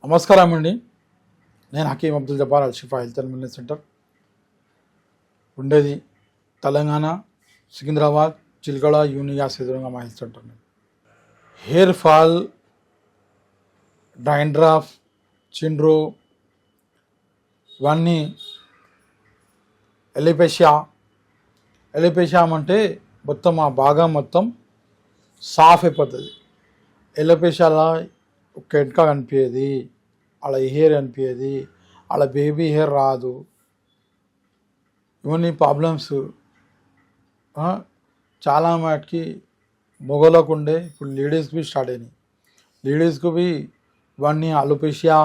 నమస్కారం అండి. నేను Hakeem Abdul Jabbar Alshifa health and wellness centre ఉండేది తెలంగాణ సికింద్రాబాద్ చిల్గడ యూనియాస్ ఎదురుగా మా health centre. Hair fall, dandruff, చిండ్రు ఇవన్నీ ఎలిపేషియా అంటే మొత్తం ఆ భాగం మొత్తం సాఫ్ అయిపోతుంది. ఎలిపేషియాలో ఒక ఎడ్క కనిపించేది, అలా హెయిర్ కనిపించేది, అలా బేబీ హెయిర్ రాదు. ఇవన్నీ ప్రాబ్లమ్స్ చాలా మటుకి మొగలకు ఉండే ఇప్పుడు లేడీస్కి స్టార్ట్ అయినాయి. లేడీస్కి ఇవన్నీ అలోపేషియా,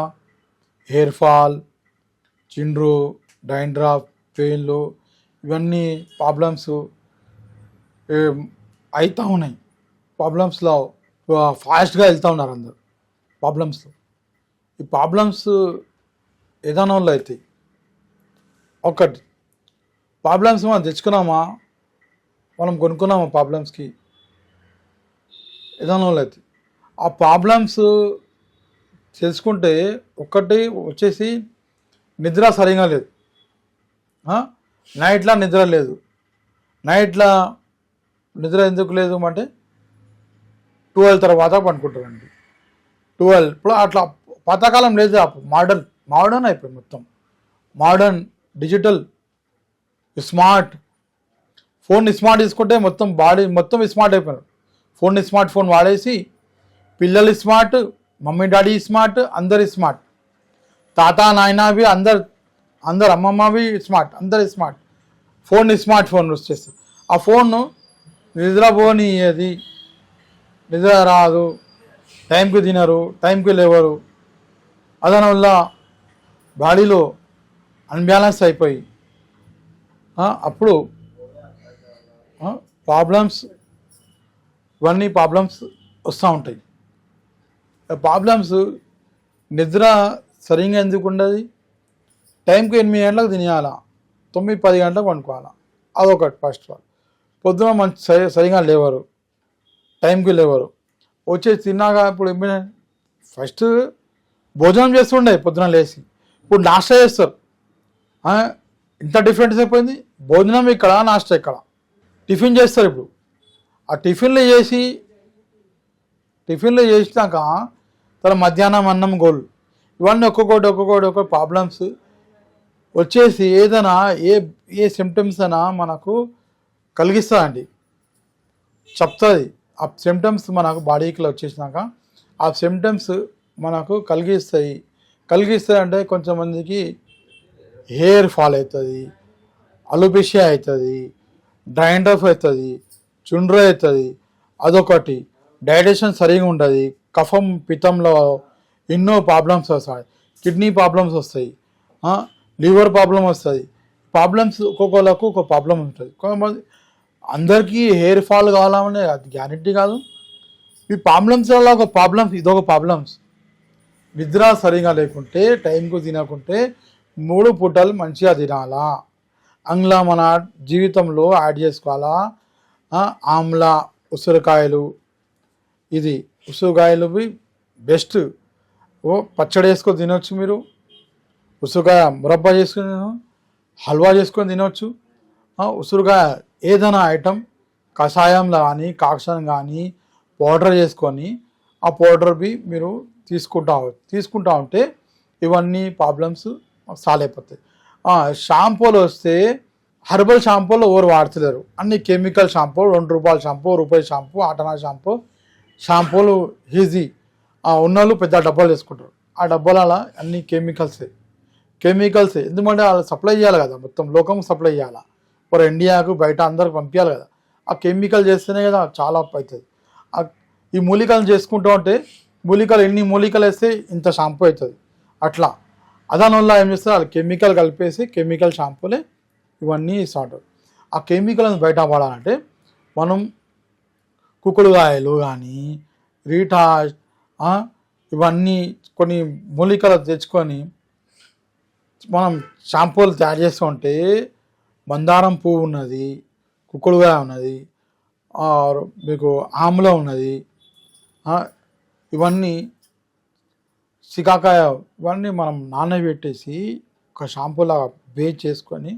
హెయిర్ ఫాల్, చిండ్రు, డాండ్రఫ్, పెయిన్లు ఇవన్నీ ప్రాబ్లమ్స్ అవుతూ ఉన్నాయి. ప్రాబ్లమ్స్లో ఫాస్ట్గా వెళ్తూ ఉన్నారు అందరు ప్రాబ్లమ్స్లో. ఈ ప్రాబ్లమ్స్ ఏదైనా వాళ్ళు అవుతాయి. ఒకటి ప్రాబ్లమ్స్ మనం తెచ్చుకున్నామా, మనం కొనుక్కున్నామా, ప్రాబ్లమ్స్కి ఏదైనా వాళ్ళు అవుతాయి. ఆ ప్రాబ్లమ్స్ తెలుసుకుంటే ఒకటి వచ్చేసి నిద్ర సరిగా లేదు, నైట్లో నిద్ర లేదు. నైట్లో నిద్ర ఎందుకు లేదు అంటే 12 తర్వాత పనుకుంటారండి. 12 ఇప్పుడు అట్లా పాతకాలం లేదు, మోడర్న్ అయిపోయింది మొత్తం. మోడర్న్, డిజిటల్, స్మార్ట్ ఫోన్ తీసుకుంటే మొత్తం బాడీ మొత్తం స్మార్ట్ అయిపోయినారు. స్మార్ట్ ఫోన్ వాడేసి పిల్లలు స్మార్ట్, మమ్మీ డాడీ స్మార్ట్, అందరు స్మార్ట్, తాత నాయనవి అందరు అమ్మమ్మవి స్మార్ట్, అందరు స్మార్ట్ స్మార్ట్ ఫోన్ వచ్చేస్తారు. ఆ ఫోన్ నిద్రపోనియది, నిద్ర రాదు, టైంకి తినరు, టైంకి లేవరు. అదనవల్ల బాడీలో అన్బ్యాలెన్స్ అయిపోయి అప్పుడు ఇవన్నీ ప్రాబ్లమ్స్ వస్తూ ఉంటాయి. ప్రాబ్లమ్స్ నిద్ర సరిగ్గా ఎందుకు ఉండదు? టైంకి 8 గంటలకు తినేయాలా, 9-10 గంటలకు వండుకోవాలా, అదొకటి. ఫస్ట్ పొద్దున మంచి సరిగా లేవరు, టైంకి లేవరు. వచ్చేసి తిన్నాక ఇప్పుడు ఫస్ట్ భోజనం చేస్తుండే పొద్దున లేచి, ఇప్పుడు నాష్టా చేస్తారు. ఇంత డిఫరెన్స్ అయిపోయింది. భోజనం ఇక్కడ, నాష్టా ఇక్కడ. టిఫిన్ చేస్తారు ఇప్పుడు. ఆ టిఫిన్లు చేసినాక తర్వాత మధ్యాహ్నం అన్నం గోల్, ఇవన్నీ ఒక్కొక్కటి ప్రాబ్లమ్స్ వచ్చేసి ఏదైనా ఏ సిమ్టమ్స్ అయినా మనకు కలిగిస్తుందండి, చెప్తుంది. ఆ సిమ్టమ్స్ మనకు బాడీకి వచ్చేసినాక ఆ సిమ్టమ్స్ మనకు కలిగిస్తాయి అంటే కొంతమందికి హెయిర్ ఫాల్ అవుతుంది, అలోపేషియా అవుతుంది, డాండ్రఫ్ అవుతుంది, చుండ్రు అవుతుంది. అదొకటి. డైజెషన్ సరిగా ఉంటుంది, కఫం పిత్తంలో ఎన్నో ప్రాబ్లమ్స్ వస్తాయి, కిడ్నీ ప్రాబ్లమ్స్ వస్తాయి, లివర్ ప్రాబ్లం వస్తుంది. ప్రాబ్లమ్స్ ఒక్కొక్కరికి ఒక ప్రాబ్లం ఉంటుంది. కొంతమంది అందరికీ హెయిర్ ఫాల్ కావాలనే అది గ్యారెంటీ కాదు. ఈ ప్రాబ్లమ్స్ వల్ల ఇదొక ప్రాబ్లమ్స్. నిద్ర సరిగా లేకుంటే, టైంకు తినకుంటే 3 పూటలు మంచిగా తినాలా. అందులో మన జీవితంలో యాడ్ చేసుకోవాలా ఆమ్లా, ఉసిరికాయలు. ఉసిరికాయలు బెస్ట్. పచ్చడి వేసుకొని తినొచ్చు మీరు. ఉసిరికాయ మురబ్బా చేసుకొని, హల్వా చేసుకొని తినవచ్చు. ఉసిరికాయ ఏదైనా ఐటమ్ కషాయంలో కానీ, కాక్షన్ కానీ పౌడర్ చేసుకొని ఆ పౌడర్ మీరు తీసుకుంటా ఉంటే ఇవన్నీ ప్రాబ్లమ్స్ సాల్వ్ అయిపోతాయి. షాంపూలు వస్తే హెర్బల్ షాంపూలు ఎవరు వాడతలేరు, అన్ని కెమికల్ షాంపూ. ₹2 షాంపూ, రూపాయి షాంపూ, ఆటనా షాంపూలు ఈజీ. ఉన్నోళ్ళు పెద్ద డబ్బాలు వేసుకుంటారు. ఆ డబ్బాల అన్ని కెమికల్సే. ఎందుకంటే వాళ్ళు సప్లై చేయాలి కదా, మొత్తం లోకం సప్లై చేయాలి. ఫర్ ఇండియాకు బయట అందరికి పంపించాలి కదా. ఆ కెమికల్ చేస్తేనే కదా చాలా అవుతుంది. ఈ మూలికలు చేసుకుంటూ ఉంటే ఎన్ని మూలికలు వేస్తే ఇంత షాంపూ అవుతుంది. అట్లా అదానివల్ల ఏం చేస్తారు, వాళ్ళు కెమికల్ కలిపేసి కెమికల్ షాంపూలే ఇవన్నీ స్టార్ట్. ఆ కెమికల్ని బయట పడాలంటే మనం కుకుడుకాయలు కానీ, రీటాష్, ఇవన్నీ కొన్ని మూలికలు తెచ్చుకొని మనం షాంపూలు తయారు చేసుకుంటే మందారం పువ్వు ఉన్నది, కుకుడుకాయ ఉన్నది, మీకు ఆమ్లా ఉన్నది. ఇవన్నీ సికాకాయ ఇవన్నీ మనం నానబెట్టేసి ఒక షాంపూలాగా బేక్ చేసుకొని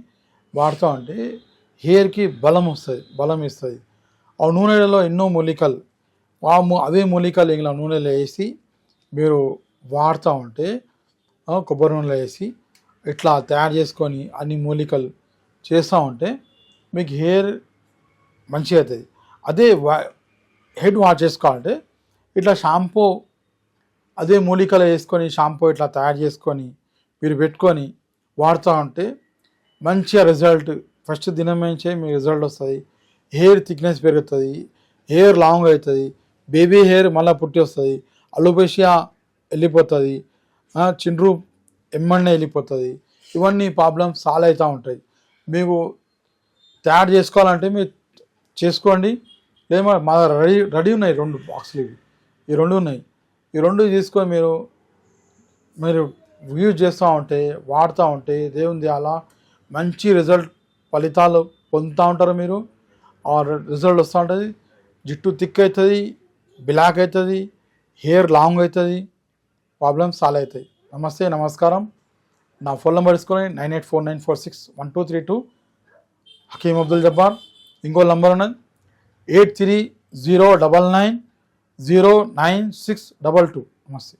వాడుతూ ఉంటే హెయిర్కి బలం ఇస్తుంది. ఆ నూనెలలో ఎన్నో మూలికలు అవే మూలికలు ఇలా నూనెలో వేసి మీరు వాడుతూ ఉంటే కొబ్బరి నూనెలో వేసి ఇట్లా తయారు చేసుకొని అన్ని మూలికలు చేస్తూ ఉంటే మీకు హెయిర్ మంచిగా అవుతుంది. అదే హెడ్ వాష్ చేసుకోవాలంటే ఇట్లా షాంపూ అదే మూలికలు వేసుకొని షాంపూ ఇట్లా తయారు చేసుకొని మీరు పెట్టుకొని వాడుతూ ఉంటే మంచిగా రిజల్ట్ ఫస్ట్ దినం నుంచే మీ రిజల్ట్ వస్తుంది. హెయిర్ థిక్నెస్ పెరుగుతుంది, హెయిర్ లాంగ్ అవుతుంది, బేబీ హెయిర్ మళ్ళీ పుట్టి వస్తుంది, అలోపేషియా వెళ్ళిపోతుంది, చిండ్రు ఎమ్మన్నే వెళ్ళిపోతుంది. ఇవన్నీ ప్రాబ్లమ్స్ సాల్వ్ అవుతూ ఉంటాయి. మీకు తయారు చేసుకోవాలంటే మీరు చేసుకోండి. లేదా మా రెడీ ఉన్నాయి 2 బాక్సులు ఈ 2 ఉన్నాయి. ఈ 2 తీసుకొని మీరు యూజ్ చేస్తూ ఉంటే వాడుతూ ఉంటే దేవుని అలా మంచి ఫలితాలు పొందుతూ ఉంటారు. మీరు ఆ రిజల్ట్ వస్తూ ఉంటుంది. జుట్టు థిక్ అవుతుంది, బ్లాక్ అవుతుంది, హెయిర్ లాంగ్ అవుతుంది, ప్రాబ్లమ్స్ సాల్వ్ అవుతాయి. నమస్తే, నమస్కారం. నా ఫోన్ నెంబర్ తీసుకొని 9849461232 హకీమ్ అబ్దుల్ జబ్బార్. ఇంకో నెంబర్ ఉన్నది 8309909622. నమస్తే.